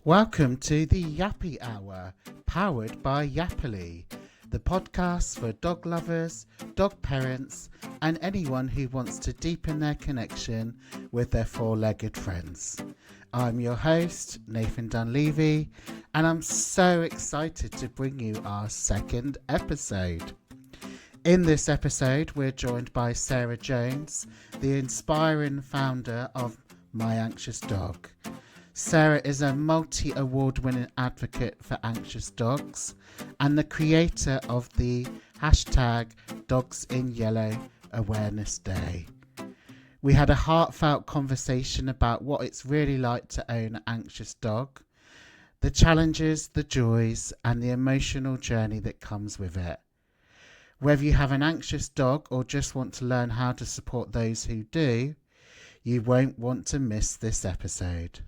Welcome to the Yappy Hour, powered by Yappily, the podcast for dog lovers, dog parents, and anyone who wants to deepen their connection with their four-legged friends. I'm your host, Nathan Dunleavy, and I'm so excited to bring you our second episode. In this episode, we're joined by Sarah Jones, the inspiring founder of My Anxious Dog. Sarah is a multi-award-winning advocate for anxious dogs and the creator of the hashtag Dogs in Yellow Awareness Day. We had a heartfelt conversation about what it's really like to own an anxious dog, the challenges, the joys, and the emotional journey that comes with it. Whether you have an anxious dog or just want to learn how to support those who do, you won't want to miss this episode.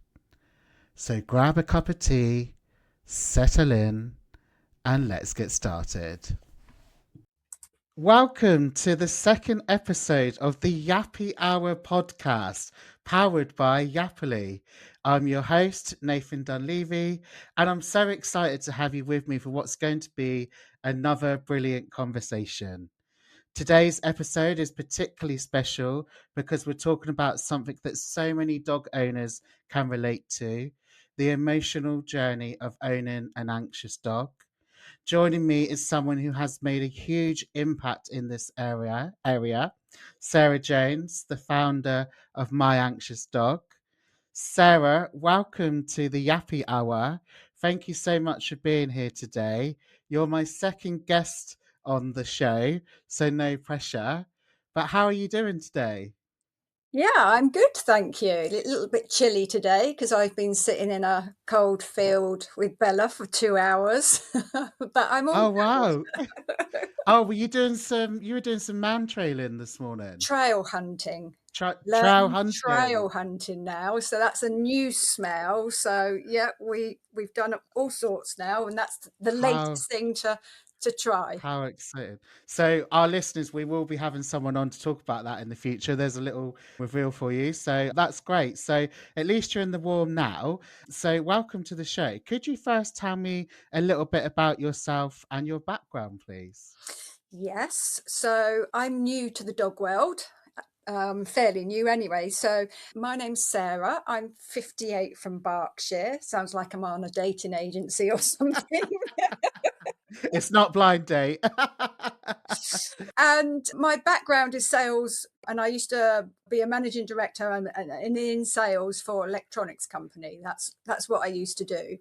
So grab a cup of tea, settle in, and let's get started. Welcome to the second episode of the Yappy Hour podcast, powered by Yappily. I'm your host, Nathan Dunleavy, and I'm so excited to have you with me for what's going to be another brilliant conversation. Today's episode is particularly special because we're talking about something that so many dog owners can relate to, the emotional journey of owning an anxious dog. Joining me is someone who has made a huge impact in this area, Sarah Jones, the founder of My Anxious Dog. Sarah, welcome to the Yappy Hour. Thank you so much for being here today. You're my second guest on the show, so no pressure. But how are you doing today? Yeah, I'm good, thank you. A little bit chilly today because I've been sitting in a cold field with Bella for 2 hours, but I'm all Oh good. wow. Oh, you were doing some man trailing this morning. Trail hunting. Trail Learning hunting. trail hunting now, so that's a new smell. So yeah, we've done all sorts now, and that's the How latest thing to try. How exciting. So our listeners, we will be having someone on to talk about that in the future. There's a little reveal for you. So that's great. So at least you're in the warm now. So welcome to the show. Could you first tell me a little bit about yourself and your background, please? Yes, so I'm new to the dog world. Fairly new anyway. So my name's Sarah. I'm 58 from Berkshire. Sounds like I'm on a dating agency or something. It's not blind date. And my background is sales, and I used to be a managing director and in sales for an electronics company. That's what I used to do.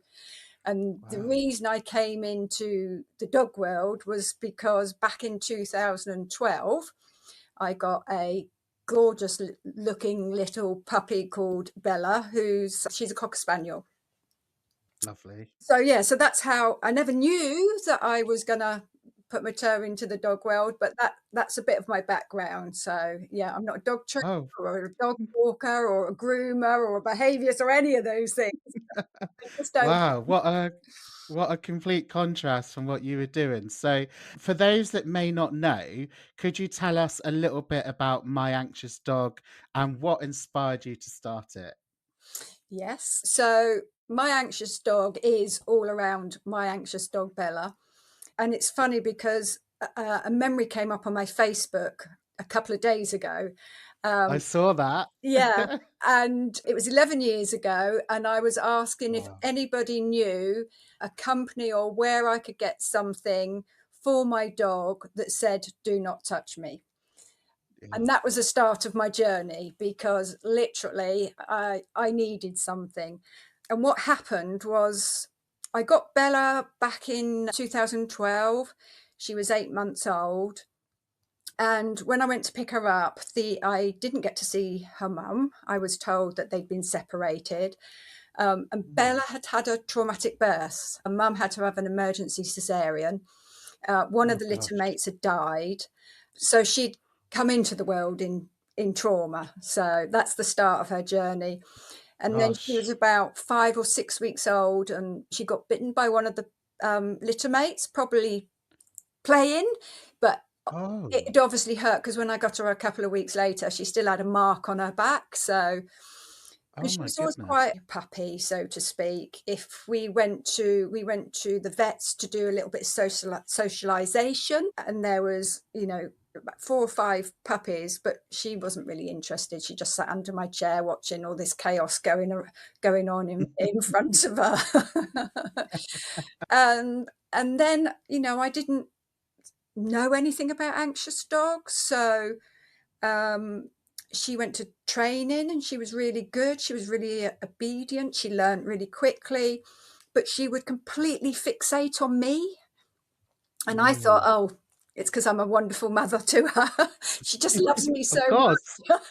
And the Wow. reason I came into the dog world was because back in 2012, I got a gorgeous looking little puppy called Bella, she's a Cocker Spaniel. Lovely. So yeah, so that's how I never knew that I was gonna put my toe into the dog world, but that's a bit of my background. So yeah, I'm not a dog trainer Oh, or a dog walker or a groomer or a behaviourist or any of those things. I just don't. wow. What a complete contrast from what you were doing. So, for those that may not know, could you tell us a little bit about My Anxious Dog and what inspired you to start it? Yes. So my anxious dog is all around my anxious dog Bella. And it's funny because a memory came up on my Facebook a couple of days ago. I Um, saw that. yeah, and it was 11 years ago, and I was asking if Wow. anybody knew a company or where I could get something for my dog that said, "Do not touch me." Yeah. And that was the start of my journey because literally I needed something. And what happened was I got Bella back in 2012. She was 8 months old. And when I went to pick her up, I didn't get to see her mum. I was told that they'd been separated. And Mm. Bella had had a traumatic birth. Her mum had to have an emergency cesarean. One of Oh the litter gosh. mates had died. So she'd come into the world in trauma. So that's the start of her journey. And then she was Gosh. about 5 or 6 weeks old, and she got bitten by one of the litter mates, probably playing, but Oh. it obviously hurt because when I got her a couple of weeks later, she still had a mark on her back. So Oh She my was always goodness. quite a puppy, so to speak. If we went to the vets to do a little bit of socialization, and there was, about 4 or 5 puppies, but she wasn't really interested. She just sat under my chair watching all this chaos going on in front of her. And then, I didn't know anything about anxious dogs, so um, she went to training and she was really good. She was really obedient. She learned really quickly, but she would completely fixate on me. And I thought, Mm. oh, it's because I'm a wonderful mother to her. She just loves me so Of course. much.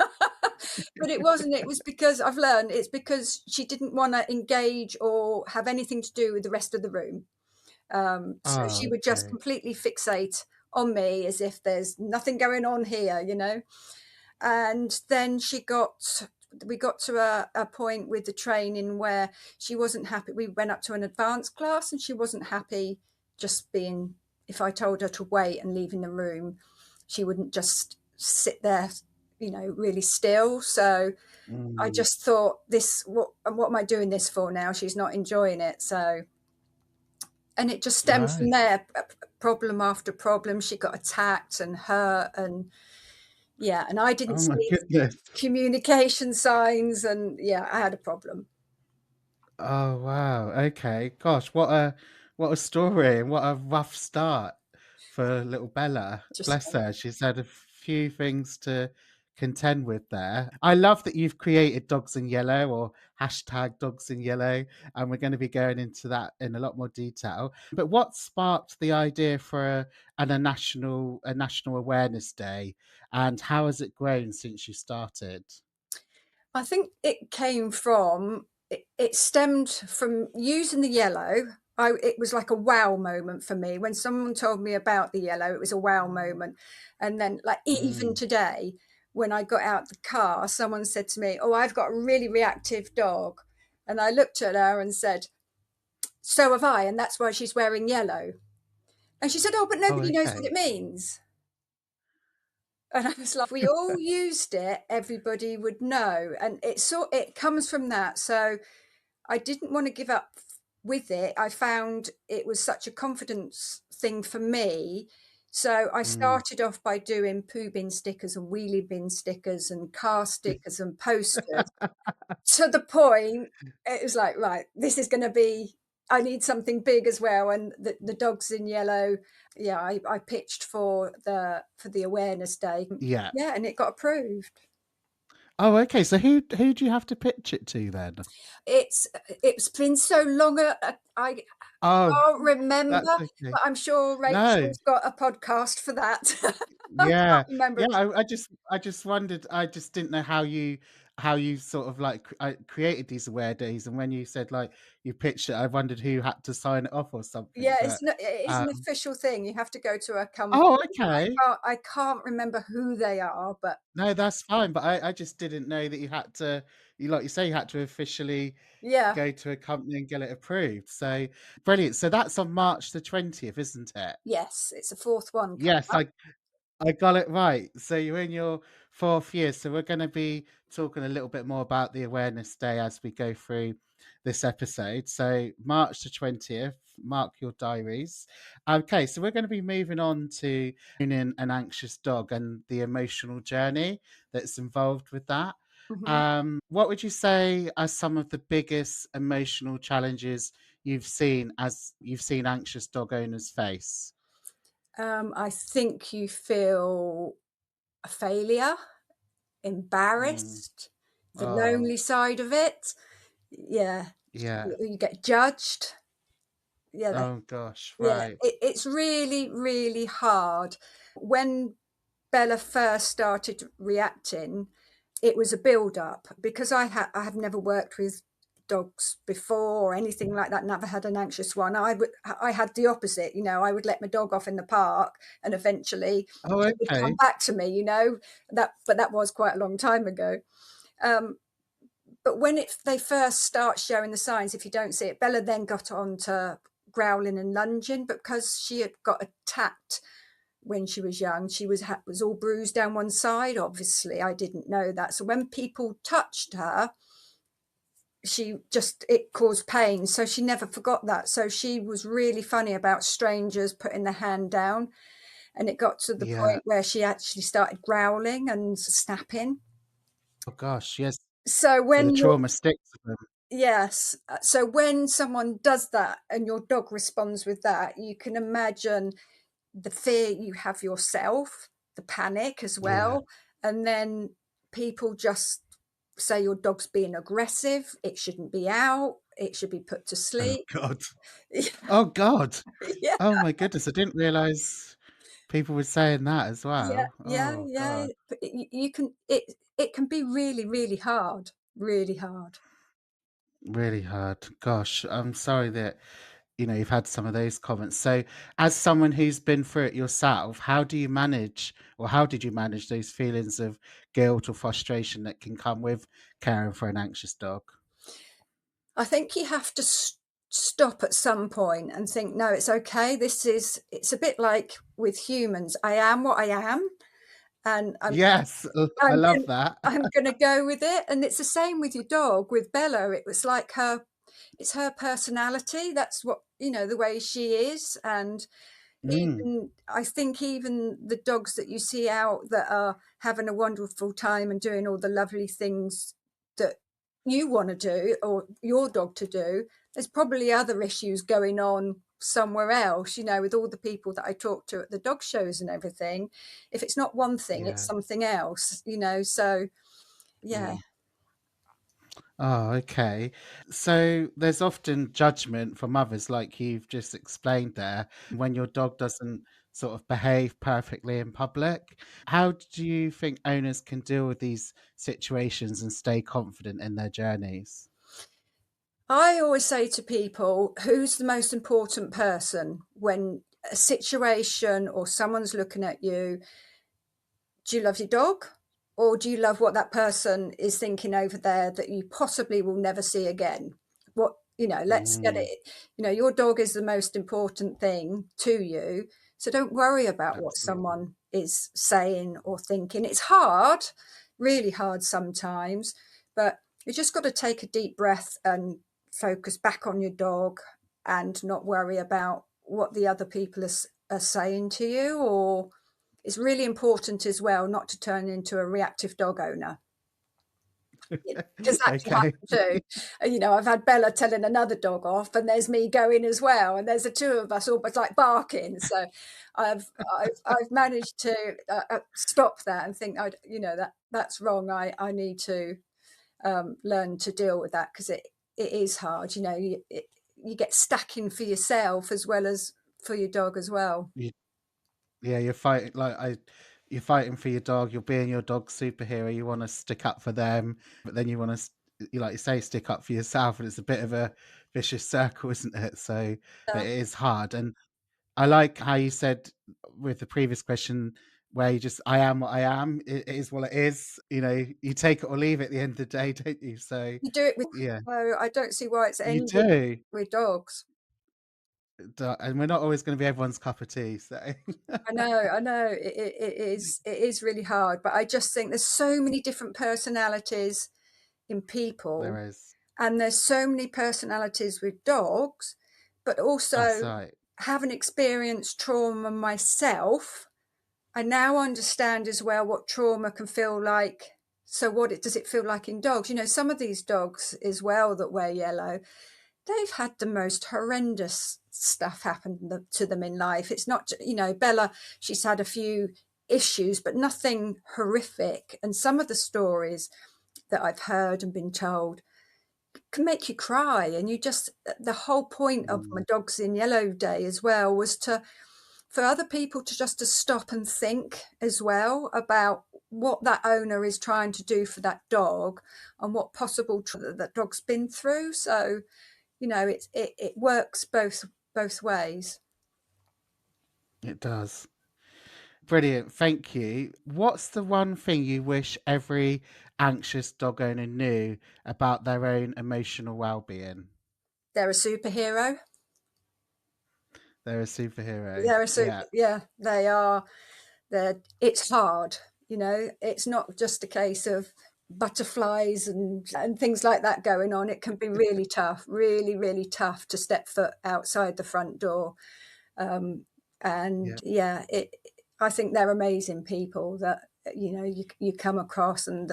But it wasn't. It was because I've learned it's because she didn't want to engage or have anything to do with the rest of the room. So she Oh, would just okay. completely fixate on me as if there's nothing going on here. And then we got to a point with the training where she wasn't happy. We went up to an advanced class and she wasn't happy just being, if I told her to wait and leave in the room, she wouldn't just sit there, really still. So I Mm. just thought, what am I doing this for now? She's not enjoying it. So, and it just stemmed from Right. there, problem after problem. She got attacked and hurt, and yeah, and I didn't Oh my see goodness. communication signs, and yeah, I had a problem. Oh wow. Okay. Gosh, what a story and what a rough start for little Bella. Just Bless her. She's had a few things to contend with there. I love that you've created Dogs in Yellow or hashtag Dogs in Yellow, and we're going to be going into that in a lot more detail. But what sparked the idea for a national awareness day, and how has it grown since you started? I think it stemmed from using the yellow. It was like a wow moment for me when someone told me about the yellow. It was a wow moment, and then like even Mm. today, when I got out the car, someone said to me, "Oh, I've got a really reactive dog," and I looked at her and said, "So have I," and that's why she's wearing yellow. And she said, "Oh, but Oh, nobody knows what okay. it means." And I was like, if we all used it, everybody would know. And it comes from that. So I didn't want to give up with it. I found it was such a confidence thing for me. So I Mm. started off by doing poo bin stickers and wheelie bin stickers and car stickers and posters, to the point it was like, right, this is going to be, I need something big as well. And the dogs in yellow, yeah, I pitched for the awareness day, Yeah. yeah, and it got approved. Oh, okay. So who do you have to pitch it to then? It's been so long, I Oh, can't remember, that's okay. but I'm sure No. Rachel's got a podcast for that. I Yeah. can't remember. Yeah, I just wondered, I just didn't know how you sort of like created these aware days, and when you said like you pitched it, I wondered who had to sign it off or something. Yeah, But it is an um official thing. You have to go to a company. oh, okay. I can't remember who they are, but No, that's fine. But I just didn't know that like you say, you had to officially yeah. go to a company and get it approved. So brilliant. So that's on March the 20th, isn't it? Yes, it's a fourth one coming Yes, up. I got it right. So you're in your fourth year. So we're going to be talking a little bit more about the awareness day as we go through this episode. So March the 20th, mark your diaries. Okay, so we're going to be moving on to owning an anxious dog and the emotional journey that's involved with that. Mhm. What would you say are some of the biggest emotional challenges you've seen anxious dog owners face? I think you feel a failure, Mm. embarrassed, the Oh, lonely side of it. Yeah, yeah. you get judged. Yeah, Oh gosh, yeah. right. It's really, really hard. When Bella first started reacting, it was a build up because I have never worked with dogs before or anything like that, never had an anxious one. I had the opposite, I would let my dog off in the park and eventually Oh, he would come okay. back to me, that was quite a long time ago. Um, but when they first start showing the signs, if you don't see it, Bella then got on to growling and lunging, but because she had got attacked when she was young, she was all bruised down one side. Obviously, I didn't know that. So when people touched her, it caused pain. So she never forgot that. So she was really funny about strangers putting their hand down. And it got to the Yeah. point where she actually started growling and snapping. Oh gosh, yes. So So the when you're trauma sticks with them. Yes. So when someone does that and your dog responds with that, you can imagine the fear you have yourself, the panic as Yeah. well, and then people just say your dog's being aggressive, it shouldn't be out, it should be put to Oh sleep. god. Oh god. Yeah, Oh my goodness, I didn't realise people were saying that as yeah, well. yeah, Oh yeah. god. But you can it can be really, really hard, really hard. Really hard. Gosh, I'm sorry that, you've had some of those comments. So, as someone who's been through it yourself, how do you manage, or how did you manage those feelings of guilt or frustration that can come with caring for an anxious dog? I think you have to stop at some point and think, no, it's okay. It's a bit like with humans. I am what I am, and Yes, I I'm love gon that. I'm gonna go with it. And it's the same with your dog. With Bella, it was like it's her personality. That's what, the way she is. And Mm, even I think even the dogs that you see out that are having a wonderful time and doing all the lovely things that you want to do or your dog to do, there's probably other issues going on somewhere else, with all the people that I talk to at the dog shows and everything. If it's not one thing, it's yeah. something else. So yeah. Mm. Oh, okay. So there's often judgment from others, like you've just explained there, when your dog doesn't sort of behave perfectly in public. How do you think owners can deal with these situations and stay confident in their journeys? I always say to people, who's the most important person when a situation or someone's looking at you? Do you love your dog? Or do you love what that person is thinking over there that you possibly will never see again? Let's get Mm, it. Your dog is the most important thing to you. So don't worry about what absolutely. someone is saying or thinking. It's hard, really hard sometimes, but you just got to take a deep breath and focus back on your dog and not worry about what the other people are saying to you. Or it's really important as well not to turn into a reactive dog owner, because that can Okay. happen too. I've had Bella telling another dog off, and there's me going as well, and there's the two of us almost like barking. So I've managed to stop that and think, that's wrong. I need to learn to deal with that, because it is hard. You get stuck in for yourself as well as for your dog as well. You, yeah, you're fighting for your dog. You're being your dog's superhero. You want to stick up for them, but then you want to, you like you say, stick up for yourself, and it's a bit of a vicious circle, isn't it? So Yeah. it is hard. And I like how you said with the previous question, where you just, I am what I am. It is what it is. You take it or leave it at the end of the day, don't you? So You do it with yeah, so I don't see why it's you any different do. with dogs. And we're not always going to be everyone's cup of tea. So I know. It is really hard, but I just think there's so many different personalities in people, there is. and there's so many personalities with dogs, but That's also right. having experienced trauma myself, I now understand as well what trauma can feel like. So does it feel like in dogs? Some of these dogs as well that wear yellow, they've had the most horrendous stuff happen to them in life. It's not, Bella, she's had a few issues, but nothing horrific. And some of the stories that I've heard and been told can make you cry. And the whole point of my Mm, Dogs in Yellow Day as well was for other people to stop and think as well about what that owner is trying to do for that dog and what possible that dog's been through. So it works both ways. it does. Brilliant. Thank you. What's the one thing you wish every anxious dog owner knew about their own emotional well-being? They're a superhero. They're a superhero. They're a Yeah. super. Yeah, they are. It's hard. It's not just a case of butterflies and things like that going on, it can be really tough, really, really tough to step foot outside the front door. Um, Yeah, and yeah, I think they're amazing people that you come across, and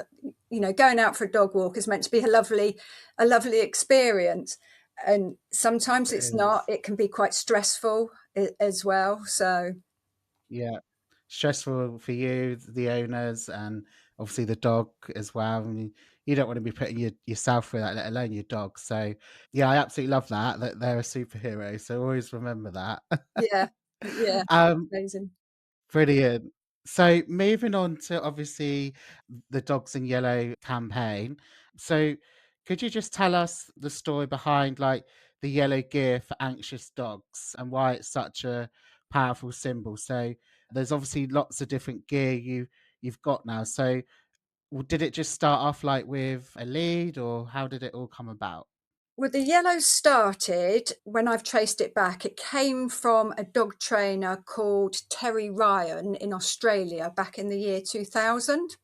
going out for a dog walk is meant to be a lovely experience, and sometimes it it's not. is. It can be quite stressful as well. So Yeah. Stressful for you, the owners, and obviously the dog as well. I mean, you don't want to be putting yourself through that, let alone your dog. So, yeah, I absolutely love that they're a superhero. So always remember that. yeah, yeah, um, amazing. Brilliant. So moving on to obviously the Dogs in Yellow campaign. So could you just tell us the story behind like the yellow gear for anxious dogs and why it's such a powerful symbol? So there's obviously lots of different gear you've got now. So did it just start off like with a lead or how did it all come about? Well, the yellow started when I've traced it back. It came from a dog trainer called Terry Ryan in Australia back in the year 2000.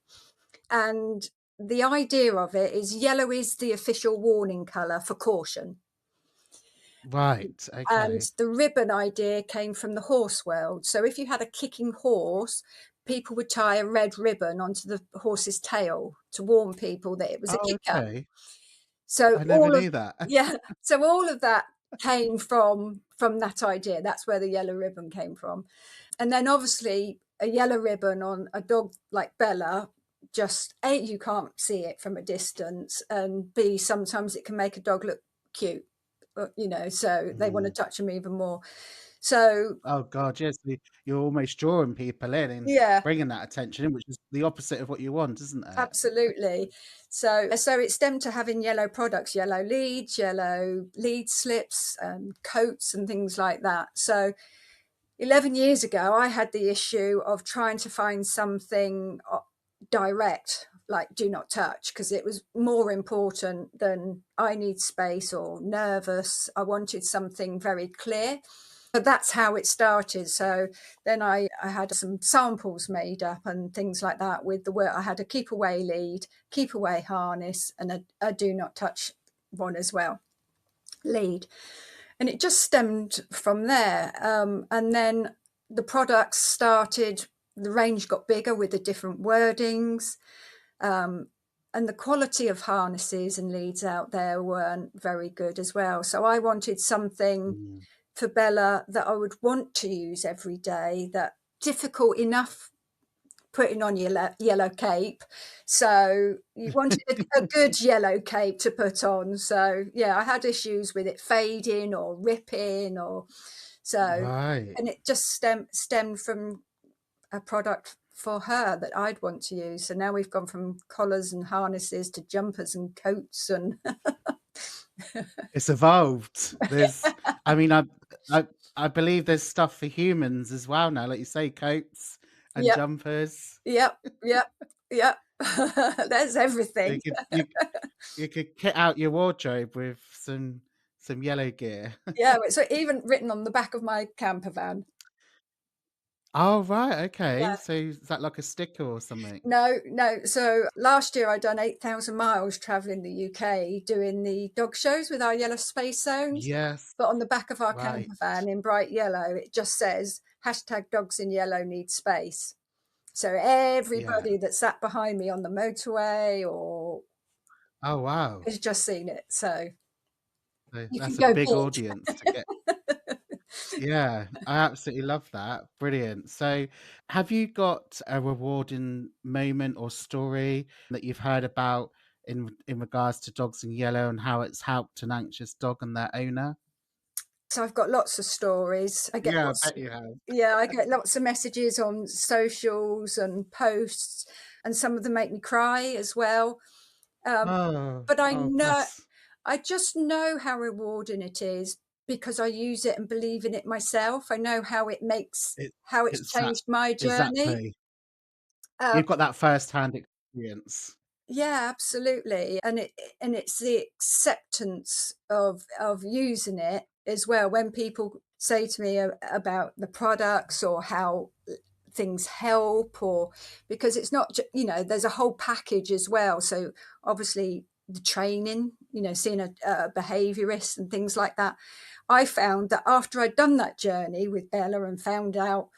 And the idea of it is yellow is the official warning colour for caution. Right. And Okay. the ribbon idea came from the horse world. So if you had a kicking horse, people would tie a red ribbon onto the horse's tail to warn people that it was a Oh, kicker. okay. So I never all of knew that. yeah, so all of that came from that idea. That's where the yellow ribbon came from. And then obviously a yellow ribbon on a dog like Bella, just A, you can't see it from a distance, and B, sometimes it can make a dog look cute, so they want to Mm. touch them even more. So Oh god, yes, you're almost drawing people in and yeah, bringing that attention in, which is the opposite of what you want, isn't it? absolutely. So it stemmed to having yellow products, yellow lead slips, coats and things like that. So 11 years ago, I had the issue of trying to find something direct, like do not touch, because it was more important than I need space or nervous. I wanted something very clear. But that's how it started. So then I had some samples made up and things like that with the work. I had a keep away lead, keep away harness, and a do not touch one as well, lead. And it just stemmed from there. And then the products started, the range got bigger with the different wordings. Um, and the quality of harnesses and leads out there weren't very good as well. So I wanted something Mm. for Bella that I would want to use every day, that difficult enough putting on your yellow cape. So you wanted a good yellow cape to put on. So yeah, I had issues with it fading or ripping or so, Right. and it just stemmed from a product for her that I'd want to use. So now we've gone from collars and harnesses to jumpers and coats and It's evolved. There's I mean, I I believe there's stuff for humans as well now, like you say, coats and yep, jumpers. yep, yep, yep. There's So everything. you could kit out your wardrobe with some yellow gear. Yeah, so even written on the back of my camper van. Oh, right, okay. Yeah. So is that like a sticker or something? No, no. So last year I'd done 8,000 miles traveling the UK doing the dog shows with our yellow space zones. Yes. But on the back of our Right. camper van in bright yellow, it just says hashtag dogs in yellow need space. So Yeah. everybody that sat behind me on the motorway or Oh, wow. has just seen it. So So you can that's a go big audience to big. get. Yeah, I absolutely love that. Brilliant. So, have you got a rewarding moment or story that you've heard about in regards to Dogs in Yellow and how it's helped an anxious dog and their owner? So I've got lots of stories. Yeah, I bet you have. I get lots of messages on socials and posts, and some of them make me cry as well. Um, Oh, but oh, bless. I just know how rewarding it is because I use it and believe in it myself. I know It, how it's it's that changed my journey. exactly. Um, You've got that first-hand experience. yeah, absolutely, and it's the acceptance of using it as well. When people say to me about the products or how things help, or because it's not, there's a whole package as well. So obviously the training, seeing a behaviourist and things like that. I found that after I'd done that journey with Bella and found out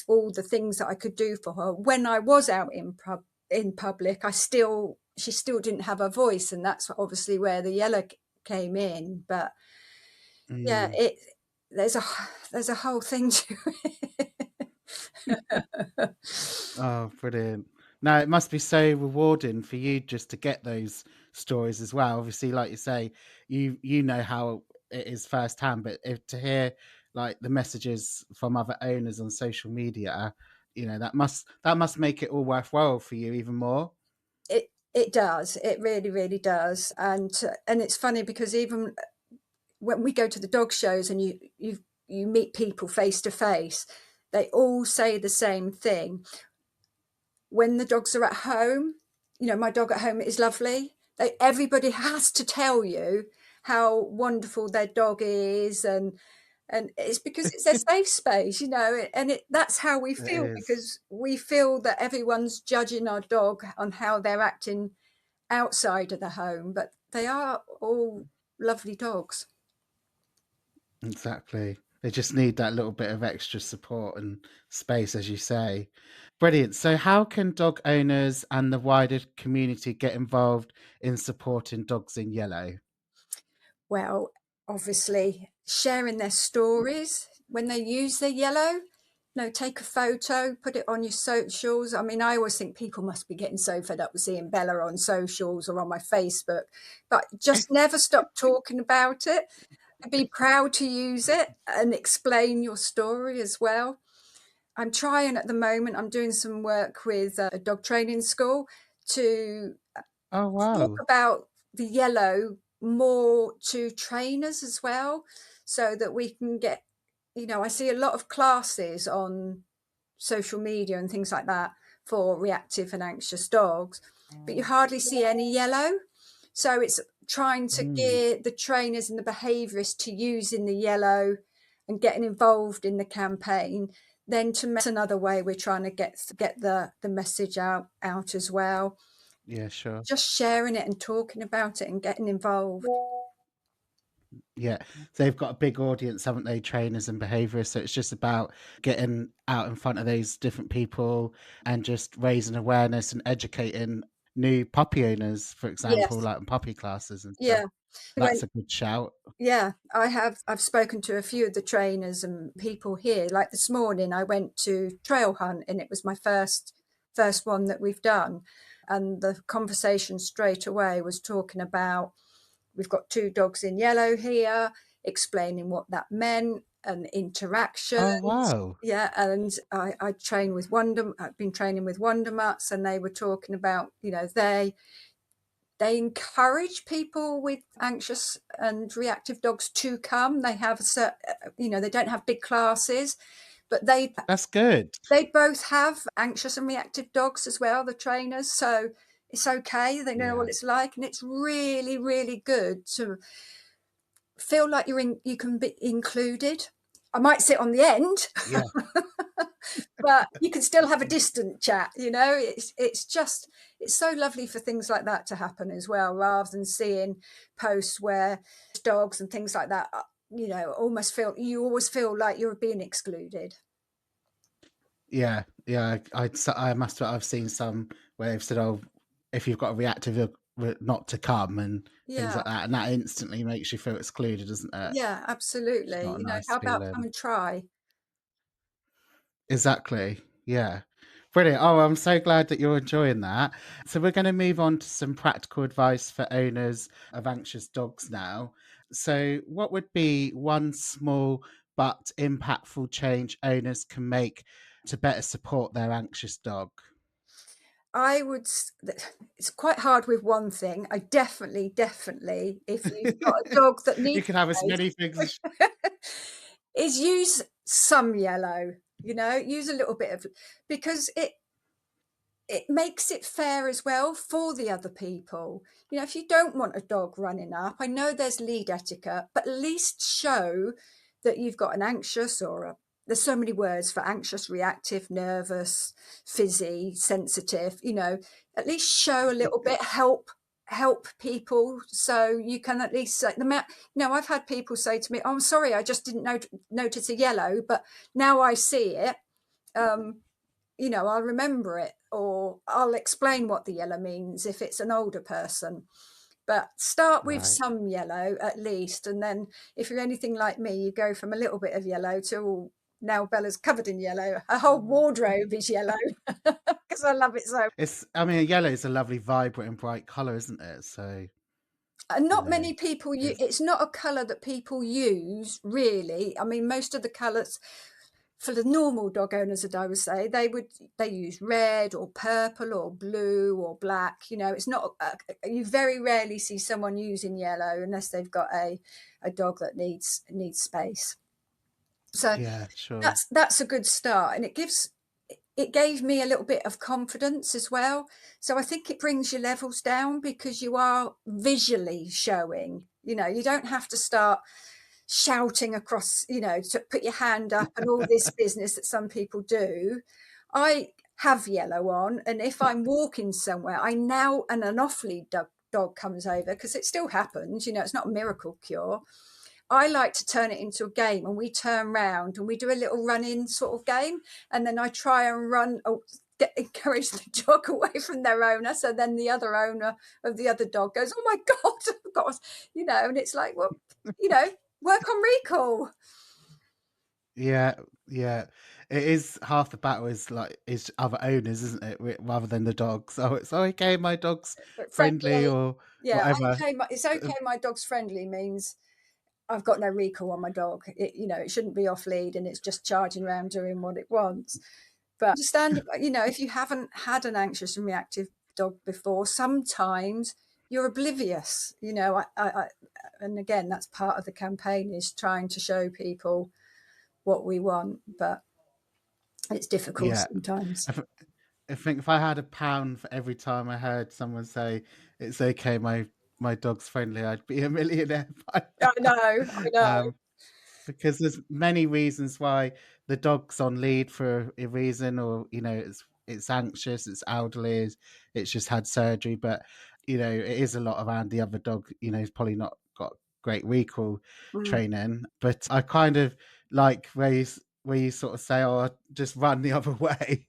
all the things that I could do for her, when I was out in public, she still didn't have a voice, and that's obviously where the yellow came in. But yeah, Mm. there's a there's a whole thing to it. Oh, brilliant. No, it must be so rewarding for you just to get those stories as well. Obviously, like you say, you know how it is firsthand, but to hear like the messages from other owners on social media, that must make it all worthwhile for you even more. It does. It really, really does. And it's funny because even when we go to the dog shows and you meet people face to face, they all say the same thing. When the dogs are at home, my dog at home is lovely. Everybody has to tell you how wonderful their dog is, and it's because it's their safe space, and that's how we It feel, is. because we feel that everyone's judging our dog on how they're acting outside of the home, but they are all lovely dogs. Exactly. They just need that little bit of extra support and space, as you say. Brilliant. So, how can dog owners and the wider community get involved in supporting dogs in yellow? Well, obviously, sharing their stories when they use their yellow. Take a photo, put it on your socials. I mean, I always think people must be getting so fed up with seeing Bella on socials or on my Facebook, but just never stop talking about it. Be proud to use it and explain your story as well. I'm trying at the moment, I'm doing some work with a dog training school to Oh, talk wow. about the yellow more to trainers as well, so that we can get, I see a lot of classes on social media and things like that for reactive and anxious dogs, but you hardly see any yellow. So it's trying to Mm, gear the trainers and the behaviourists to using the yellow and getting involved in the campaign. Then another way we're trying to get the message out as well. yeah, sure. Just sharing it and talking about it and getting involved. Yeah. They've got a big audience, haven't they? Trainers and behaviorists. So it's just about getting out in front of those different people and just raising awareness and educating new puppy owners, for example, Yes. like in puppy classes and stuff. Yeah. That's a good shout. Yeah, I've spoken to a few of the trainers and people here. Like this morning, I went to trail hunt, and it was my first one that we've done. And the conversation straight away was talking about, we've got two dogs in yellow here, explaining what that meant and interactions. Oh, wow. Yeah, and I've been training with Wonder Mutts, and they were talking about, they encourage people with anxious and reactive dogs to come. They have they don't have big classes, but That's good. they both have anxious and reactive dogs as well, the trainers. So it's okay. They know what Yeah. it's like, and it's really, really good to feel like you can be included. I might sit on the end, Yeah. but you can still have a distant chat. It's so lovely for things like that to happen as well, rather than seeing posts where dogs and things like that, you always feel like you're being excluded. Yeah. Yeah. I must I've seen some where they've said, oh, if you've got a reactive, not to come and things Yeah, like that. And that instantly makes you feel excluded, doesn't it? yeah, It's absolutely. not a nice How about come feeling. and try? Exactly. Yeah. Brilliant. Oh, I'm so glad that you're enjoying that. So, we're going to move on to some practical advice for owners of anxious dogs now. So, what would be one small but impactful change owners can make to better support their anxious dog? It's quite hard with one thing. I definitely, if you've got a dog that You needs can have as many things space, as is use some yellow, use a little bit of, because it makes it fair as well for the other people. If you don't want a dog running up, I know there's lead etiquette, but at least show that you've got an anxious or there's so many words for anxious, reactive, nervous, fizzy, sensitive, at least show a little bit, help people, so you can at least say I've had people say to me, oh, I'm sorry, I just didn't notice a yellow, but now I see it, I'll remember it, or I'll explain what the yellow means if it's an older person. But start with Right. some yellow at least, and then if you're anything like me, you go from a little bit of yellow to now Bella's covered in yellow. Her whole wardrobe is yellow because I love it so. Yellow is a lovely, vibrant and bright colour, isn't it? So, And you not know, many people it's it's not a colour that people use really. I mean, most of the colours for the normal dog owners, that I would say, they use red or purple or blue or black. It's not you very rarely see someone using yellow unless they've got a dog that needs space. So yeah, sure. that's a good start, and it gave me a little bit of confidence as well. So I think it brings your levels down because you are visually showing. You don't have to start shouting across, to put your hand up and all this business that some people do. I have yellow on, and if I'm walking somewhere, and an off-lead dog comes over, because it still happens, it's not a miracle cure. I like to turn it into a game, and we turn round and we do a little run-in sort of game, and then I try and encourage the dog away from their owner. So then the other owner of the other dog goes, "Oh my God, God," and it's like, well, work on recall. Yeah, yeah. It is half the battle is other owners, isn't it? Rather than the dogs. Oh, it's okay, my dog's But friendly friendly, or yeah, whatever. it's okay. My dog's friendly means I've got no recall on my dog. It shouldn't be off lead, and it's just charging around doing what it wants. But understand, if you haven't had an anxious and reactive dog before, sometimes you're oblivious. And again, that's part of the campaign, is trying to show people what we want, but it's difficult Yeah. sometimes. I, th- I think if I had £1 for every time I heard someone say it's okay, my dog's friendly, I'd be a millionaire by I know, I know. now. Because there's many reasons why the dog's on lead for a reason, or it's anxious, it's elderly, it's just had surgery, but it is a lot around the other dog. He's probably not got great recall Mm. training, but I kind of like where you sort of say, "Oh, I'll just run the other way,"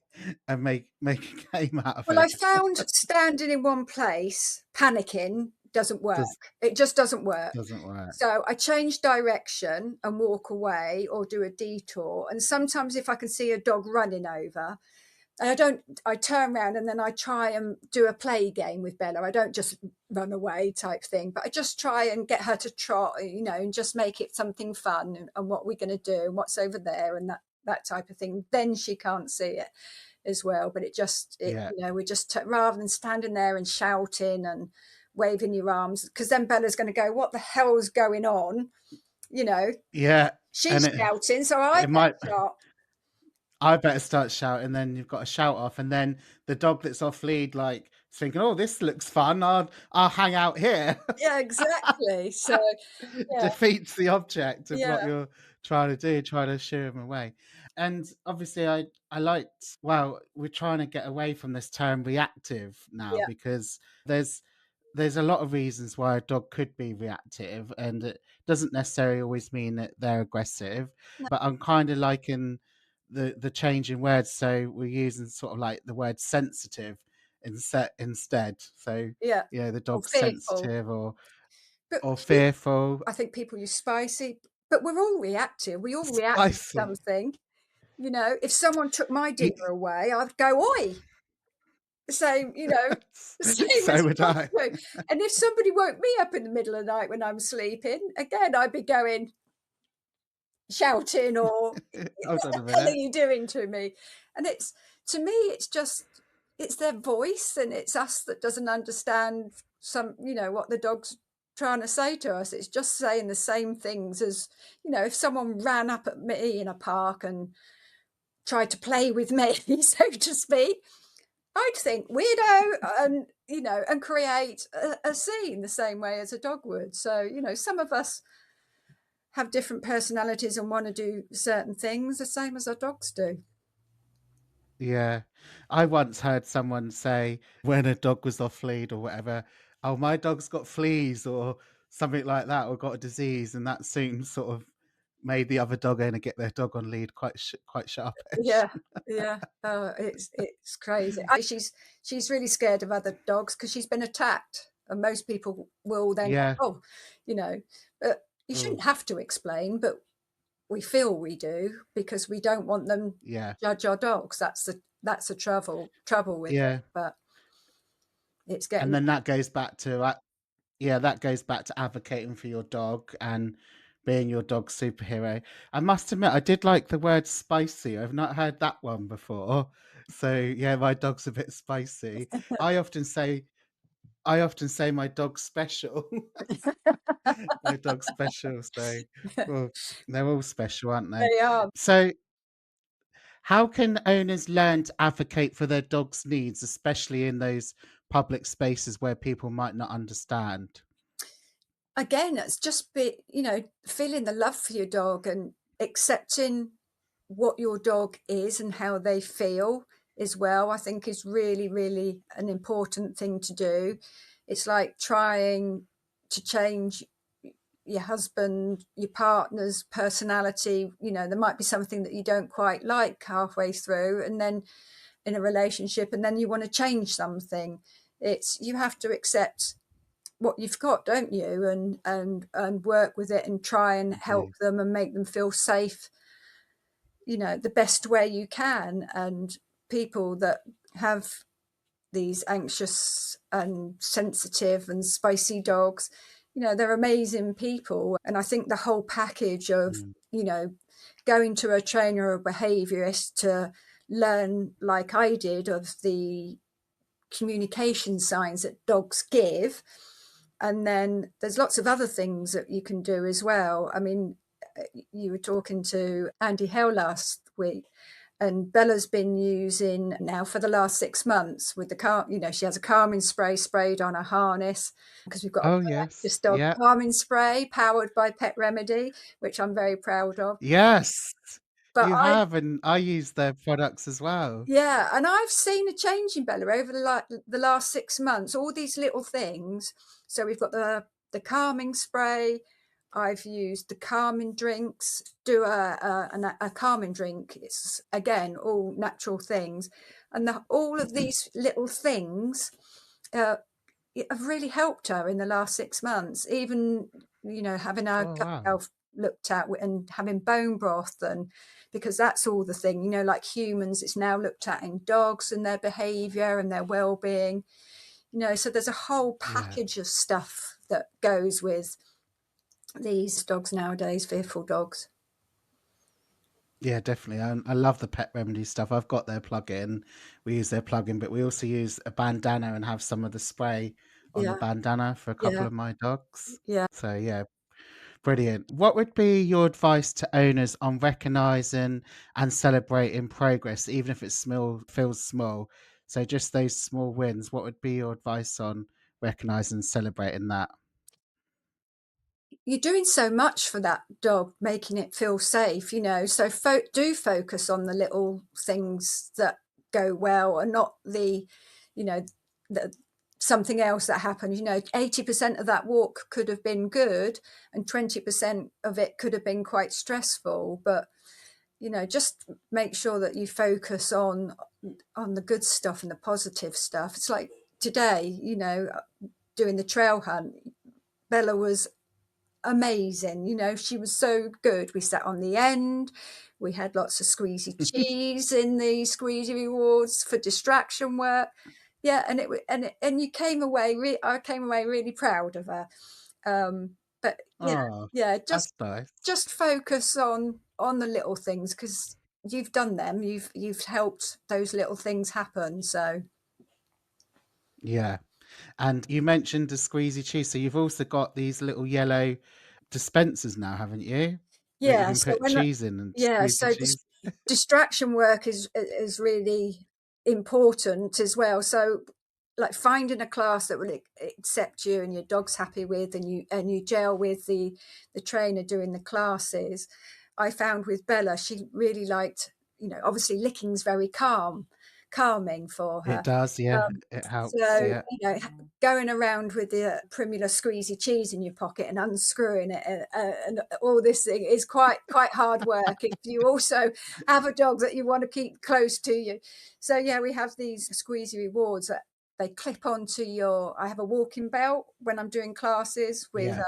and make a game out of Well, I it. found standing in one place, panicking, doesn't work. Does It just doesn't work. doesn't work. So I change direction and walk away or do a detour. And sometimes if I can see a dog running over, I turn around and then I try and do a play game with Bella. I don't just run away type thing, but I just try and get her to trot, and just make it something fun, and what we're going to do and what's over there, and that type of thing. Then she can't see it as well. But Yeah, we're just rather than standing there and shouting and waving your arms, because then Bella's going to go, what the hell's going on? yeah, and She's shouting, so I it might. better stop. I better start shouting. Then you've got a shout off, and then the dog that's off lead, like thinking, "Oh, this looks fun. I'll hang out here." Yeah, exactly. So yeah, Defeats the object of what yeah, you're trying to do, trying to shoo him away. And obviously, I liked. Well, we're trying to get away from this term reactive now, yeah, because there's a lot of reasons why a dog could be reactive, and it doesn't necessarily always mean that they're aggressive. no, But I'm kind of liking the change in words, so we're using sort of like the word sensitive instead. So yeah. the Or dog's fearful. sensitive But or fearful, I think people use spicy, but we're all reactive. We all react to spicy. something. If someone took my dinner away, I'd go, oi, the same, the same So as would yours I. do. And if somebody woke me up in the middle of the night when I'm sleeping, again, I'd be going, shouting, or Hold what on the a hell are minute. you doing to me? And to me, it's their voice, and it's us that doesn't understand what the dog's trying to say to us. It's just saying the same things as, if someone ran up at me in a park and tried to play with me, so to speak, I'd think weirdo, and create a scene the same way as a dog would. So, some of us have different personalities and want to do certain things, the same as our dogs do. Yeah. I once heard someone say when a dog was off lead or whatever, "Oh, my dog's got fleas," or something like that, or got a disease, and that soon sort of made the other dog owner get their dog on lead quite sharpish. Yeah, yeah. Oh, it's crazy. She's really scared of other dogs because she's been attacked, and most people will then go, Yeah. oh, you know, but you Oh, shouldn't have to explain, but we feel we do because we don't want them to yeah. judge our dogs. That's the trouble with it. Yeah. But it's And getting then that goes back to yeah, that goes back to advocating for your dog and being your dog's superhero. I must admit, I did like the word spicy. I've not heard that one before. So yeah, my dog's a bit spicy. I often say I often say my dog's special. My dog's special. So well, they're all special, aren't they? they are. So how can owners learn to advocate for their dog's needs, especially in those public spaces where people might not understand? Again, it's just feeling the love for your dog and accepting what your dog is and how they feel as well, I think is really, really an important thing to do. It's like trying to change your husband, your partner's personality. There might be something that you don't quite like halfway through, and then in a relationship, and then you want to change something. You have to accept what you've got, don't you? And work with it and try and You help do. them and make them feel safe, the best way you can. And people that have these anxious and sensitive and spicy dogs, they're amazing people. And I think the whole package of, Mm, going to a trainer or behaviourist to learn, like I did, of the communication signs that dogs give. And then there's lots of other things that you can do as well. I mean, you were talking to Andy Hale last week, and Bella's been using now for the last 6 months with she has a calming spray sprayed on her harness because we've got a oh, very yes. anxious dog. Yeah. Calming spray powered by Pet Remedy, which I'm very proud of. Yes. But You I have, and I use their products as well. Yeah, and I've seen a change in Bella over the last 6 months. All these little things. So we've got the calming spray. I've used the calming drinks. Do a calming drink. It's again all natural things, and all of these little things uh, have really helped her in the last 6 months. Even having her Oh, gut wow. health looked at and having bone broth, and because that's all the thing, like humans, it's now looked at in dogs and their behavior and their well-being. So there's a whole Yeah. package of stuff that goes with these dogs nowadays, fearful dogs. Yeah, definitely. I love the Pet Remedy stuff. I've got their plug-in. We use their plug-in, but we also use a bandana and have some of the spray on the Yeah, bandana for a couple yeah, of my dogs. yeah. So yeah, brilliant. What would be your advice to owners on recognizing and celebrating progress, even if it's small, feels small? So just those small wins. What would be your advice on recognizing and celebrating that? You're doing so much for that dog, making it feel safe, so do focus on the little things that go well, and not you know the something else that happened. 80% of that walk could have been good, and 20% of it could have been quite stressful. But just make sure that you focus on the good stuff and the positive stuff. It's like today, doing the trail hunt, Bella was amazing. She was so good. We sat on the end. We had lots of squeezy cheese in the squeezy rewards for distraction work. Yeah, and you came away. I came away really proud of her. But yeah, Oh, yeah, that's nice. just focus on the little things because you've done them. You've helped those little things happen. So Yeah. And you mentioned the squeezy cheese. So you've also got these little yellow dispensers now, haven't you? That you yeah, can so put when cheese in and yeah, squeeze the so cheese. distraction work is really important as well. So like finding a class that will accept you and your dog's happy with, and you gel with the trainer doing the classes. I found with Bella, she really liked, obviously licking's very calming for It her. does, yeah, Um, it helps, so, yeah. going around with the Primula squeezy cheese in your pocket and unscrewing it, and all this thing is quite hard work if you also have a dog that you want to keep close to you. So yeah, we have these squeezy rewards that they clip onto I have a walking belt when I'm doing classes with Yeah.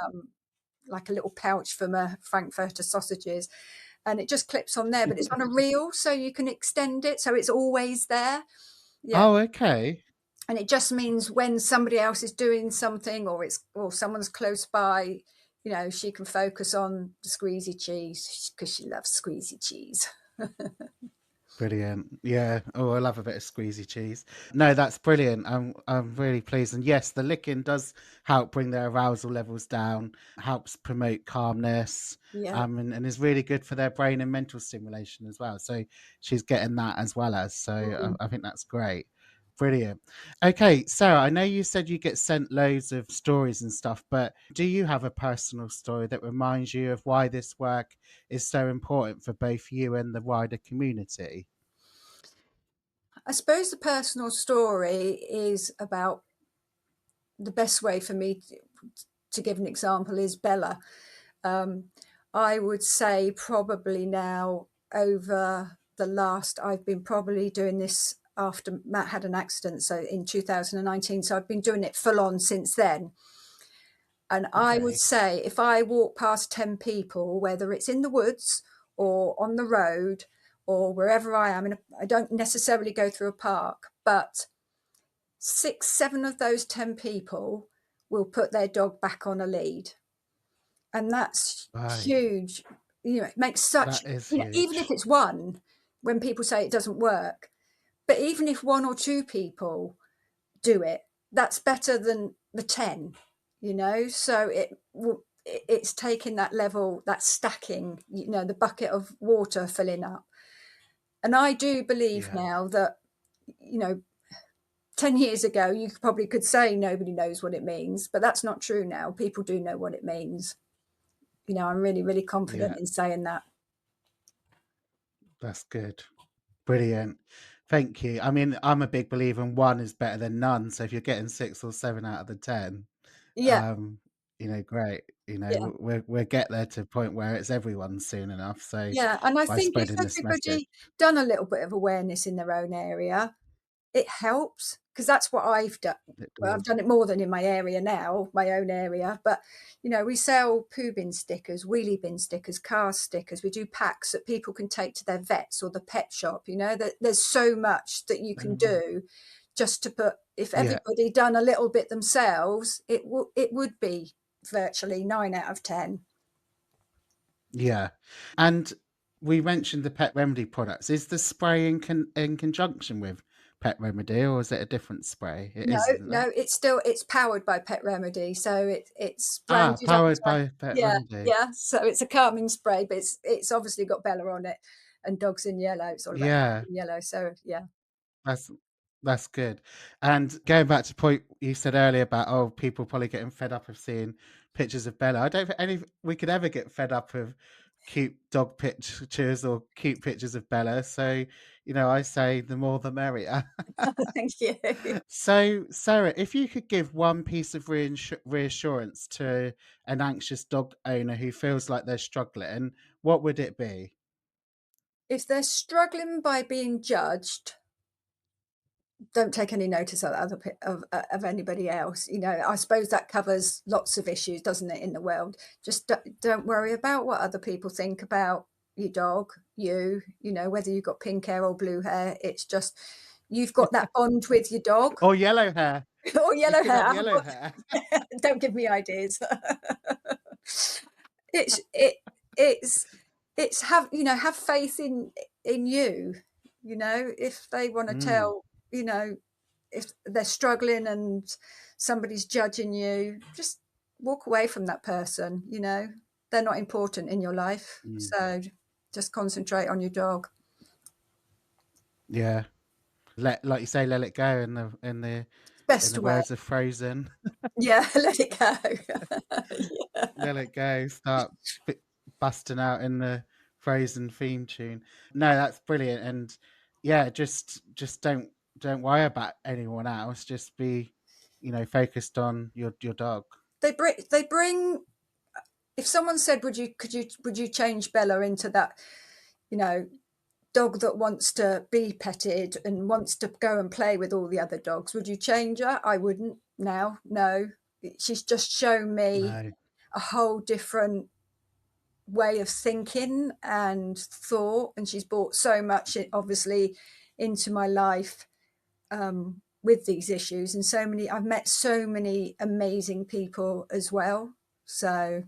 like a little pouch for my Frankfurter sausages, and it just clips on there, but it's on a reel, so you can extend it, so it's always there. Yeah. Oh, okay. And it just means when somebody else is doing something, or someone's close by, she can focus on the squeezy cheese because she loves squeezy cheese. Brilliant. Yeah. Oh, I love a bit of squeezy cheese. No, that's brilliant. I'm really pleased. And yes, the licking does help bring their arousal levels down, helps promote calmness, Yeah. and is really good for their brain and mental stimulation as well. So she's getting that as well as. So Mm. I think that's great. Brilliant. Okay, Sarah, I know you said you get sent loads of stories and stuff, but do you have a personal story that reminds you of why this work is so important for both you and the wider community? I suppose the personal story is about the best way for me to give an example is Bella. Um, I would say probably now over the last, I've been probably doing this after Matt had an accident, so in 2019. So I've been doing it full on since then. And I would Okay. say if I walk past 10 people, whether it's in the woods or on the road or wherever I am, and I don't necessarily go through a park, but 6, 7 of those 10 people will put their dog back on a lead. And that's Right. huge. It makes such, That is even if huge. it's one, when people say it doesn't work, but even if one or two people do it, that's better than the 10, so it's taking that level, that stacking, the bucket of water filling up. And I do believe Yeah. now that, 10 years ago, you probably could say nobody knows what it means, but that's not true now. People do know what it means. I'm really, really confident Yeah. in saying that. That's good. Brilliant. Thank you. I mean, I'm a big believer in one is better than none. So if you're getting 6 or 7 out of the 10, Yeah, um, great. yeah, We'll get there to a point where it's everyone soon enough. So yeah. And I by think if spreading this message, everybody done a little bit of awareness in their own area, it helps, because that's what I've done. it Well, I've does. done it more than in my area now, my own area. But we sell poo bin stickers, wheelie bin stickers, car stickers. We do packs that people can take to their vets or the pet shop. That there's so much that you can Um, do just to put. If yeah. everybody done a little bit themselves, it would be virtually 9 out of 10. Yeah. And we mentioned the pet remedy products. Is the spray in conjunction with pet remedy or is it a different spray? It No, is, isn't it? no, it's powered by Pet Remedy, so it's Ah, branded powered under. by pet Yeah, remedy. yeah. So it's a calming spray, but it's obviously got Bella on it, and Dogs in Yellow. It's all about Yeah. Dogs in Yellow. So yeah, That's that's good. And going back to the point you said earlier about people probably getting fed up of seeing pictures of Bella. I don't think any we could ever get fed up of cute dog pictures or cute pictures of Bella. So, I say the more the merrier. thank you. So, Sarah, if you could give one piece of reassurance to an anxious dog owner who feels like they're struggling, what would it be? If they're struggling by being judged, don't take any notice of of anybody else. I suppose that covers lots of issues, doesn't it, in the world? Just don't worry about what other people think about your dog. Whether you've got pink hair or blue hair, it's just you've got that bond with your dog. Or yellow hair. Or You yellow could hair. have yellow hair. Don't give me ideas. it's it it's have faith in you. If they want to Mm, tell, if they're struggling and somebody's judging you, just walk away from that person. They're not important in your life, mm. so just concentrate on your dog. Yeah. Like you say, let it go in the In Best the way. words of Frozen, Yeah, let it go. Yeah. let it go, start busting out in the Frozen theme tune. No, that's brilliant, and yeah, just don't worry about anyone else. Just be, focused on your dog. They bring if someone said, would you change Bella into that, you know, dog that wants to be petted and wants to go and play with all the other dogs, would you change her? I wouldn't now. No. She's just shown me No. a whole different way of thinking and thought, and she's brought so much obviously into my life with these issues, and I've met so many amazing people as well, so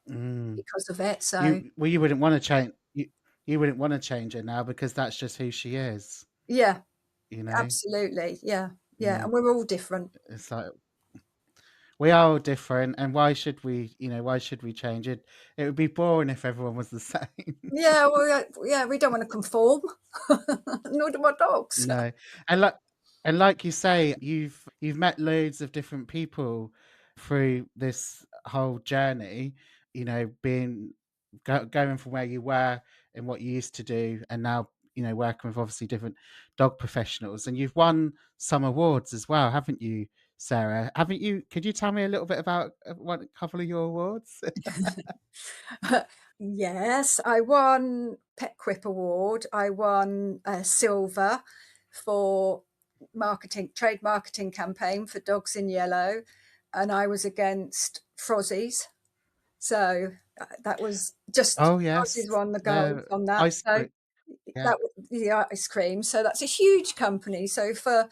Mm. because of it. So You wouldn't want to change you wouldn't want to change her now because that's just who she is. yeah, You know. absolutely, yeah, yeah, Yeah. and we're all different. It's like we are all different, and why should we? Why should we change it? It would be boring if everyone was the same. Yeah, well, yeah, we don't want to conform. Nor do my dogs. No, and like you say, you've met loads of different people through this whole journey. Being going from where you were and what you used to do, and now working with obviously different dog professionals, and you've won some awards as well, haven't you, Sarah? Haven't you? Could you tell me a little bit about a couple of your awards? Yes, I won Pet Quip Award. I won a silver for trade marketing campaign for Dogs in Yellow, and I was against Frozzies. So that was just Oh yes, Frozzies won the gold the on that. ice So cream. Yeah, that was the ice cream. So that's a huge company. So for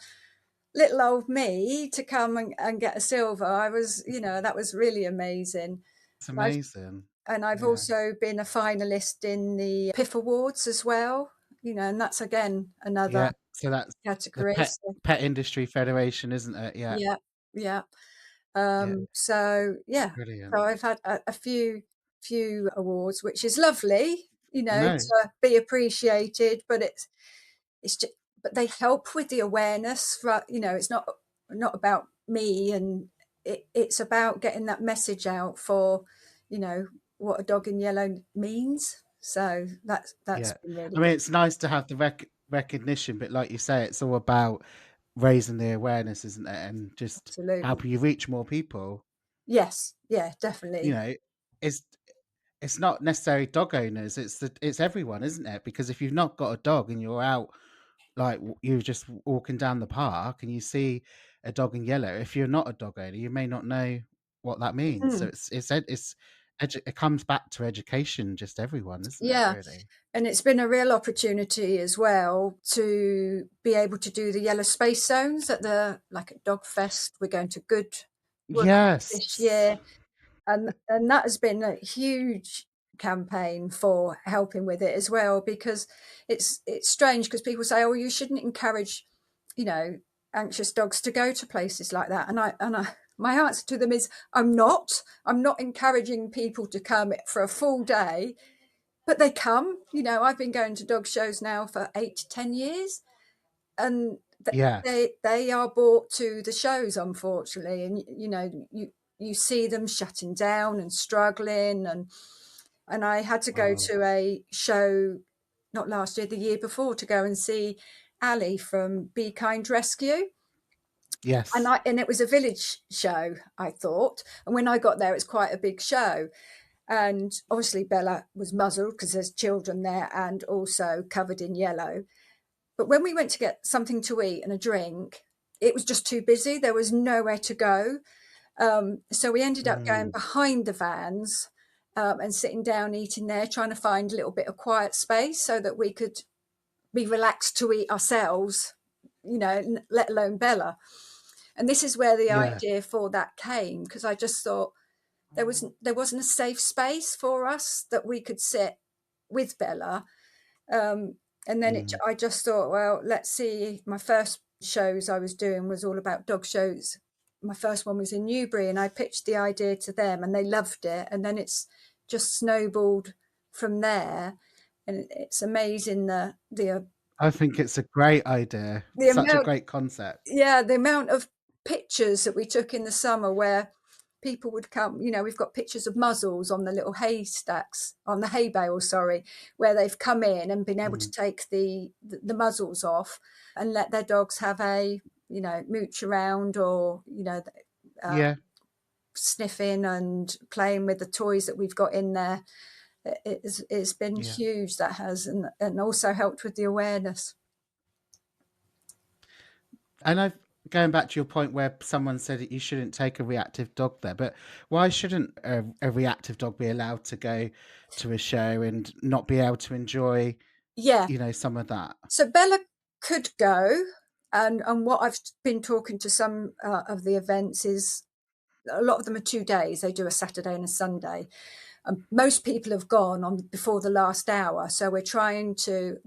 little old me to come and get a silver, that was really amazing. it's And I've, amazing. and I've Yeah. also been a finalist in the PIF Awards as well, and that's again another Yeah, so that's the category. Pet So Pet Industry Federation, isn't it? Yeah, yeah, yeah. yeah, So yeah, brilliant. so I've had a few awards, which is lovely, No, to be appreciated, but it's just, but they help with the awareness. It's not about me, and it's about getting that message out for, you know, what a dog in yellow means. So that's yeah. been really I mean, good. it's nice to have the recognition, but like you say, it's all about raising the awareness, isn't it? And just Absolutely. helping you reach more people. Yes. Yeah. You Definitely. know, it's it's not necessarily dog owners, it's everyone, isn't it? Because if you've not got a dog and you're out, like, you're just walking down the park and you see a dog in yellow, if you're not a dog owner, you may not know what that means. So Mm. it comes back to education, just everyone, isn't it, Yeah. really? And it's been a real opportunity as well to be able to do the yellow space zones at Dog Fest. We're going to Goodwood this Yes. year, and that has been a huge campaign for helping with it as well, because it's strange because people say, oh, you shouldn't encourage, you know anxious dogs to go to places like that, and I my answer to them is, I'm not encouraging people to come for a full day, but they come. I've been going to dog shows now for 8 to 10 years, and Yeah. they are brought to the shows, unfortunately, and you see them shutting down and struggling, and I had to go Oh, to a show not last year, the year before, to go and see Ali from Be Kind Rescue. And yes. it was a village show, I thought. And when I got there, it's quite a big show. And obviously Bella was muzzled because there's children there and also covered in yellow. But when we went to get something to eat and a drink, it was just too busy. There was nowhere to go. So we ended up going Mm, behind the vans, and sitting down eating there, trying to find a little bit of quiet space so that we could be relaxed to eat ourselves, let alone Bella. And this is where the yeah. idea for that came, because I just thought there wasn't a safe space for us that we could sit with Bella. Um, and then Mm, I just thought, well, let's see. My first shows I was doing was all about dog shows. My first one was in Newbury, and I pitched the idea to them, and they loved it. And then it's just snowballed from there. And it's amazing I think it's a great idea. the Such a amount, great concept. yeah, the amount of pictures that we took in the summer where people would come, we've got pictures of muzzles on the little haystacks, on the hay bales, sorry, where they've come in and been able to take the muzzles off and let their dogs have a, mooch around, or, Yeah. sniffing and playing with the toys that we've got in there. It's been Yeah. huge, that has, and also helped with the awareness. And going back to your point where someone said that you shouldn't take a reactive dog there, but why shouldn't a reactive dog be allowed to go to a show and not be able to enjoy, Yeah. some of that? So Bella could go, and what I've been talking to some of the events is, a lot of them are 2 days. They do a Saturday and a Sunday. Most people have gone on before the last hour, so we're trying to.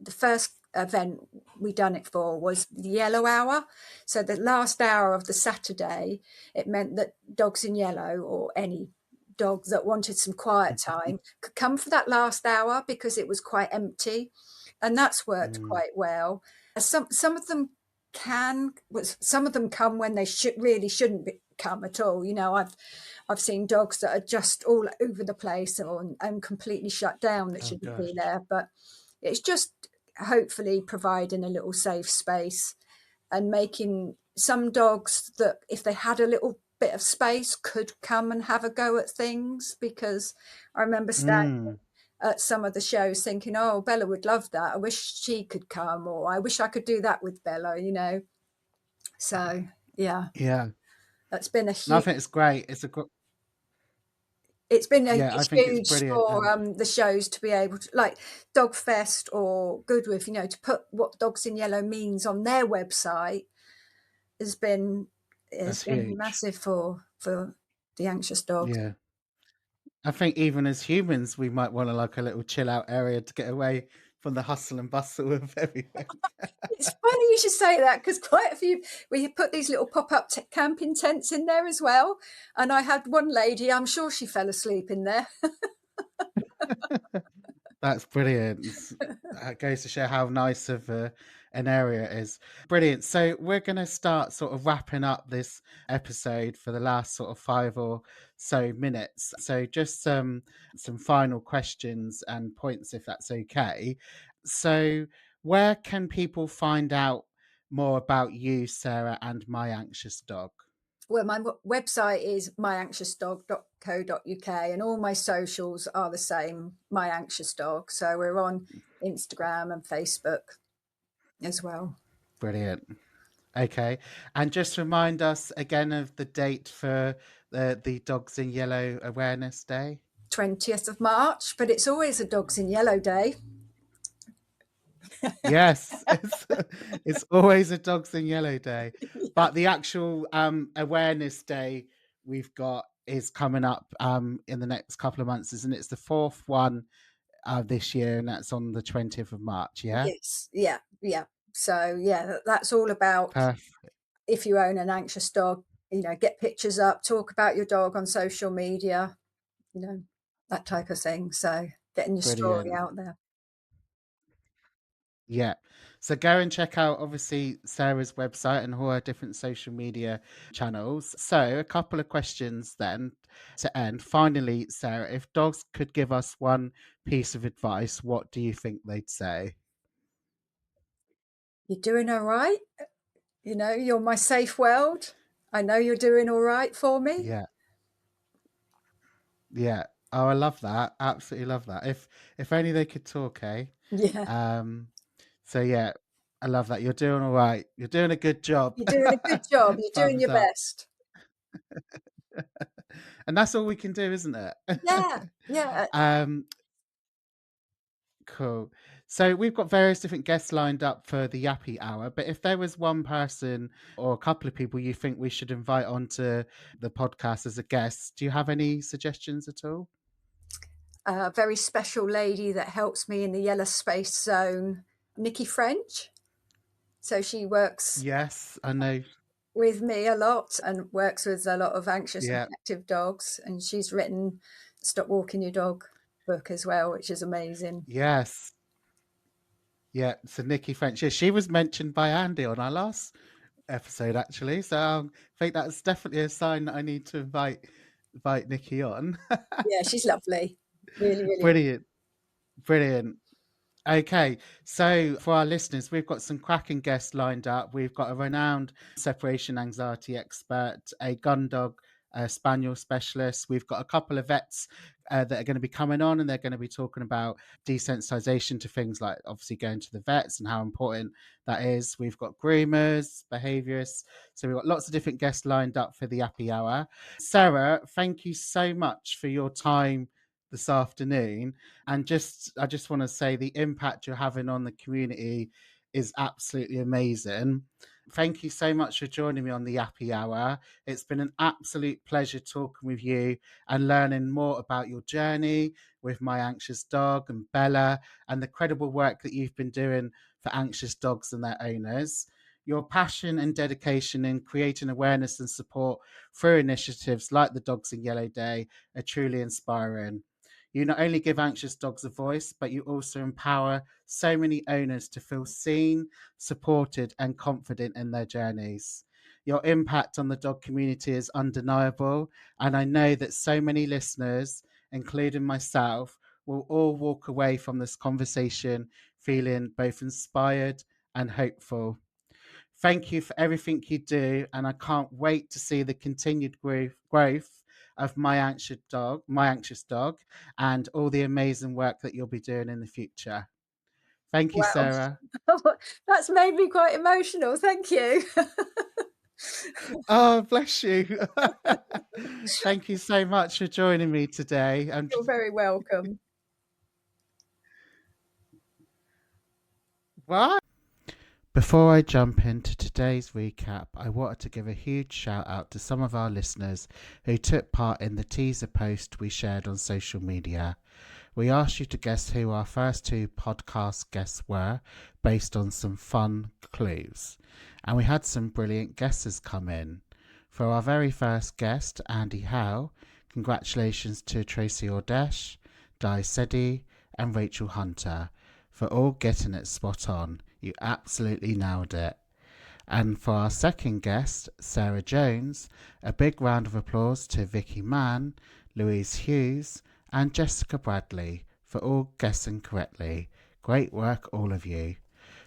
The first event we done it for was the yellow hour. So the last hour of the Saturday, it meant that dogs in yellow, or any dog that wanted some quiet time, could come for that last hour because it was quite empty, and that's worked quite well. Some of them some of them come when they really shouldn't come at all. I've seen dogs that are just all over the place and completely shut down, that Oh shouldn't be gosh. there. But it's just hopefully providing a little safe space and making some dogs that, if they had a little bit of space, could come and have a go at things. Because I remember standing at some of the shows thinking, oh, Bella would love that. I wish she could come, or I wish I could do that with Bella. So, yeah, Yeah. that's been a No, I huge. think it's great. It's been a Yeah, I think it's huge brilliant. for the shows to be able to, like Dog Fest or Goodwith, to put what Dogs in Yellow means on their website has been That's huge. massive for the anxious dogs. Yeah. I think even as humans, we might want to like a little chill out area to get away from the hustle and bustle of everything. It's funny you should say that, because quite a few, we put these little pop-up camping tents in there as well, and I had one lady, I'm sure she fell asleep in there. That's brilliant. It goes to show how nice of an area it is. Brilliant. So we're going to start sort of wrapping up this episode for the last sort of 5 or so minutes. So just some final questions and points, if that's okay. So where can people find out more about you, Sarah, and My Anxious Dog? Well, my website is myanxiousdog.co.uk, and all my socials are the same, My Anxious Dog. So we're on Instagram and Facebook as well. Brilliant. Okay. And just remind us again of the date for the Dogs in Yellow Awareness Day. 20th of March, but it's always a Dogs in Yellow Day. Yes, it's always a Dogs in Yellow Day. But the actual awareness day we've got is coming up in the next couple of months, isn't it? It's the fourth one this year, and that's on the 20th of March, yeah? Yes, yeah. So yeah, that's all about, Perfect. if you own an anxious dog, get pictures up, talk about your dog on social media, that type of thing. So getting your story Brilliant. out there. Yeah. So go and check out obviously Sarah's website and all her different social media channels. So a couple of questions then to end. Finally, Sarah, if dogs could give us one piece of advice, what do you think they'd say? You're doing all right. You're my safe world. I know you're doing all right for me. Yeah. Yeah. Oh, I love that. Absolutely love that. If only they could talk, eh? Yeah. Um, so yeah, I love that. You're doing all right. You're doing a good job. You're doing a good job. You're doing Thumbs your up. best. And that's all we can do, isn't it? Yeah. Yeah. um, Cool. So we've got various different guests lined up for the Yappy Hour, but if there was one person or a couple of people you think we should invite onto the podcast as a guest, do you have any suggestions at all? A very special lady that helps me in the yellow space zone, Nikki French. So she works Yes, I know. with me a lot and works with a lot of anxious and Yeah. active dogs. And she's written Stop Walking Your Dog book as well, which is amazing. Yes. Yeah. So Nikki French. Yeah, she was mentioned by Andy on our last episode, actually. So I think that's definitely a sign that I need to invite Nikki on. Yeah, she's lovely. Really, really. Brilliant. Brilliant. Okay, so for our listeners, we've got some cracking guests lined up. We've got a renowned separation anxiety expert, a gun dog, a spaniel specialist. We've got a couple of vets that are going to be coming on, and they're going to be talking about desensitization to things like obviously going to the vets and how important that is. We've got groomers, behaviorists. So we've got lots of different guests lined up for the Yappy Hour. Sarah, thank you so much for your time this afternoon. And I just want to say the impact you're having on the community is absolutely amazing. Thank you so much for joining me on the Yappy Hour. It's been an absolute pleasure talking with you and learning more about your journey with My Anxious Dog and Bella, and the credible work that you've been doing for anxious dogs and their owners. Your passion and dedication in creating awareness and support through initiatives like the Dogs in Yellow Day are truly inspiring. You not only give anxious dogs a voice, but you also empower so many owners to feel seen, supported, and confident in their journeys. Your impact on the dog community is undeniable, and I know that so many listeners, including myself, will all walk away from this conversation feeling both inspired and hopeful. Thank you for everything you do, and I can't wait to see the continued growth of my anxious dog, and all the amazing work that you'll be doing in the future. Thank you, Wow. Sarah. That's made me quite emotional. Thank you. Oh, bless you. Thank you so much for joining me today. And You're very welcome. what? Before I jump into today's recap, I wanted to give a huge shout out to some of our listeners who took part in the teaser post we shared on social media. We asked you to guess who our first two podcast guests were based on some fun clues. And we had some brilliant guesses come in. For our very first guest, Andy Howe, congratulations to Tracy Ordesh, Di Sedi, and Rachel Hunter for all getting it spot on. You absolutely nailed it. And for our second guest, Sarah Jones, a big round of applause to Vicky Mann, Louise Hughes, and Jessica Bradley for all guessing correctly. Great work, all of you.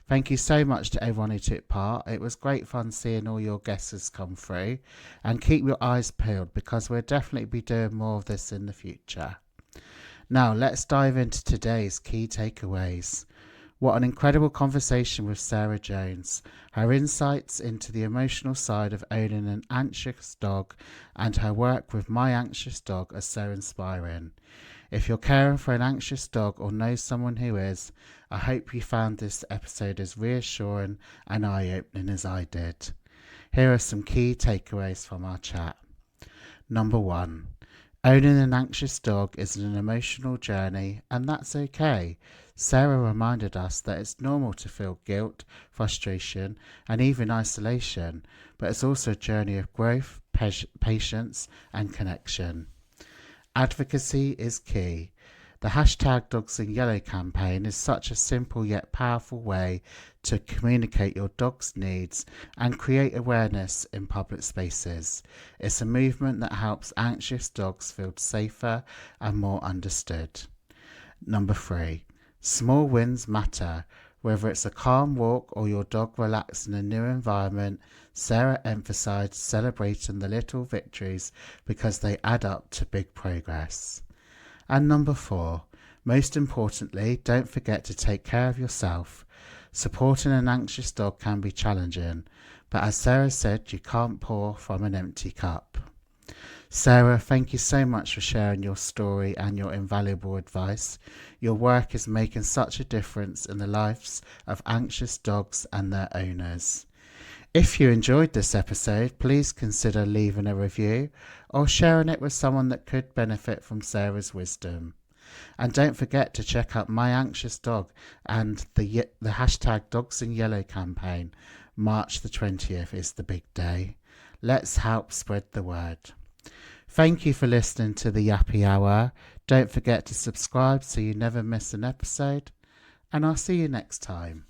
Thank you so much to everyone who took part. It was great fun seeing all your guesses come through. And keep your eyes peeled because we'll definitely be doing more of this in the future. Now, let's dive into today's key takeaways. What an incredible conversation with Sarah Jones. Her insights into the emotional side of owning an anxious dog and her work with My Anxious Dog are so inspiring. If you're caring for an anxious dog or know someone who is, I hope you found this episode as reassuring and eye-opening as I did. Here are some key takeaways from our chat. Number 1. Owning an anxious dog is an emotional journey, and that's okay. Sarah reminded us that it's normal to feel guilt, frustration, and even isolation, but it's also a journey of growth, patience, and connection. Advocacy is key. The hashtag Dogs in Yellow campaign is such a simple yet powerful way to communicate your dog's needs and create awareness in public spaces. It's a movement that helps anxious dogs feel safer and more understood. Number 3. Small wins matter. Whether it's a calm walk or your dog relaxes in a new environment, Sarah emphasized celebrating the little victories because they add up to big progress. And number 4, most importantly, don't forget to take care of yourself. Supporting an anxious dog can be challenging, but as Sarah said, you can't pour from an empty cup. Sarah, thank you so much for sharing your story and your invaluable advice. Your work is making such a difference in the lives of anxious dogs and their owners. If you enjoyed this episode, please consider leaving a review or sharing it with someone that could benefit from Sarah's wisdom. And don't forget to check out My Anxious Dog and the hashtag Dogs in Yellow campaign. March the 20th is the big day. Let's help spread the word. Thank you for listening to the Yappy Hour. Don't forget to subscribe so you never miss an episode. And I'll see you next time.